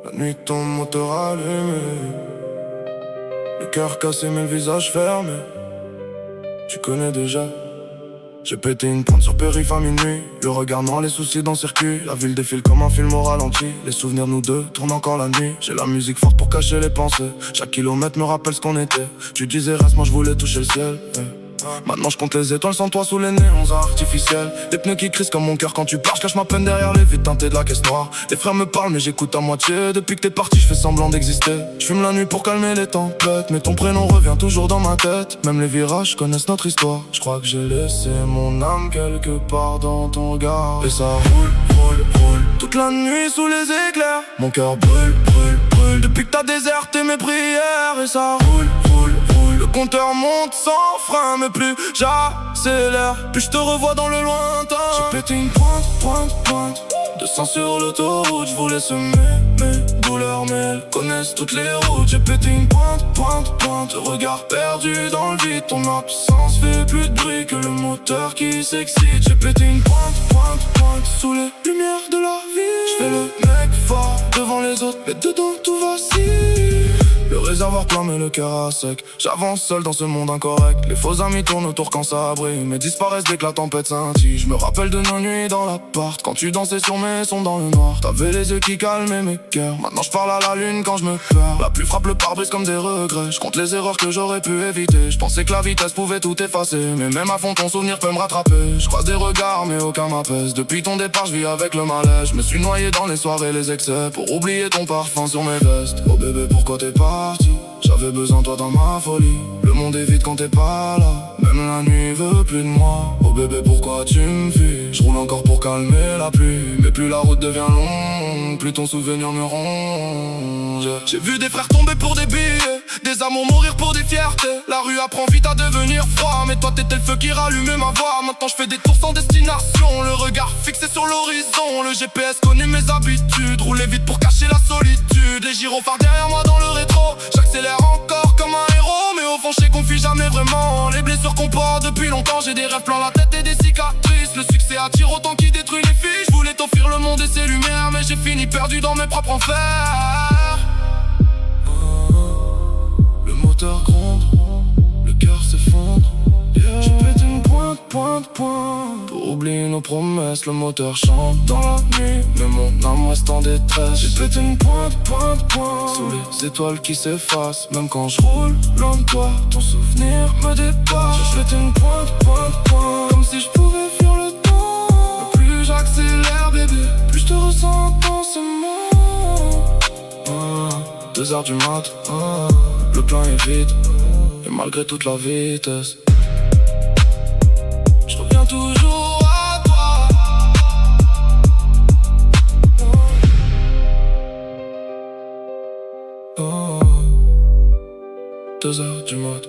La nuit tombe, moteur allumé, le cœur cassé mais le visage fermé. Tu connais déjà. J'ai pété une pointe sur périph' à minuit. Le regard noir, les soucis dans le circuit. La ville défile comme un film au ralenti. Les souvenirs nous deux tournent encore la nuit. J'ai la musique forte pour cacher les pensées. Chaque kilomètre me rappelle ce qu'on était. Tu disais reste, moi je voulais toucher le ciel. Maintenant je compte les étoiles sans toi sous les néons artificiels. Les pneus qui crissent comme mon cœur quand tu pars. Je cache ma peine derrière les vitres teintées de la caisse noire. Les frères me parlent mais j'écoute à moitié. Depuis que t'es parti je fais semblant d'exister. Je fume la nuit pour calmer les tempêtes, mais ton prénom revient toujours dans ma tête. Même les virages connaissent notre histoire. Je crois que j'ai laissé mon âme quelque part dans ton regard. Et ça roule, roule, roule toute la nuit sous les éclairs. Mon cœur brûle, brûle, brûle depuis que t'as déserté mes prières. Et ça roule, roule, roule. Le compteur monte sans frein, mais plus j'accélère, plus je te revois dans le lointain. J'ai pété une pointe, pointe, pointe de sang sur l'autoroute. Je voulais semer mes douleurs, mais elles connaissent toutes les routes. J'ai pété une pointe, pointe, pointe, le regard perdu dans le vide. Ton absence fait plus de bruit que le moteur qui s'excite. J'ai pété une pointe, pointe, pointe sous les lumières de la ville. Je fais le mec fort devant les autres, mais dedans tout vacille. Le réservoir plein mais le cœur à sec. J'avance seul dans ce monde incorrect. Les faux amis tournent autour quand ça brille, mais disparaissent dès que la tempête scintille. Je me rappelle de nos nuits dans l'appart, quand tu dansais sur mes sons dans le noir. T'avais les yeux qui calmaient mes cœurs. Maintenant je parle à la lune quand je me perds. La pluie frappe le pare-brise comme des regrets. Je compte les erreurs que j'aurais pu éviter. Je pensais que la vitesse pouvait tout effacer, mais même à fond ton souvenir peut me rattraper. Je croise des regards mais aucun m'apaise. Depuis ton départ je vis avec le malaise. Je me suis noyé dans les soirées, les excès, pour oublier ton parfum sur mes vestes. Oh bébé pourquoi t'es parti? J'avais besoin de toi dans ma folie. Le monde est vide quand t'es pas là. Même la nuit veut plus de moi. Oh bébé pourquoi tu me fuis? Je roule encore pour calmer la pluie, mais plus la route devient longue, plus ton souvenir me ronge. J'ai vu des frères tomber pour des billets, des amours mourir pour des fiertés. La rue apprend vite à devenir froid, mais toi t'étais le feu qui rallumait ma voix. Maintenant je fais des tours sans destination, le regard fixé sur l'horizon. Le GPS connaît mes habitudes, rouler vite pour cacher la solitude. Les gyrophares derrière moi dans le rétro, j'accélère encore comme un héros, mais au fond je sais qu'on fuit jamais vraiment. Les blessures qu'on porte depuis longtemps, j'ai des rêves plein la tête et des cicatrices. Le succès attire autant qu'il détruit les filles. Je voulais t'offrir le monde et ses lumières, mais j'ai fini perdu dans mes propres enfers. Le moteur gronde, le cœur s'effondre. J'ai pété une pointe, pointe, pointe pour oublier nos promesses. Le moteur chante dans la nuit, mais mon âme reste en détresse. J'ai pété une pointe, pointe, pointe sous les étoiles qui s'effacent. Même quand je roule loin de toi, ton souvenir me dépasse. J'ai pété une pointe, pointe, pointe comme si je pouvais fuir le temps. Mais plus j'accélère bébé, plus je te ressens dans ces mots. 2h du mat, le plein est vide, et malgré toute la vitesse je reviens toujours à toi. 2h du mat,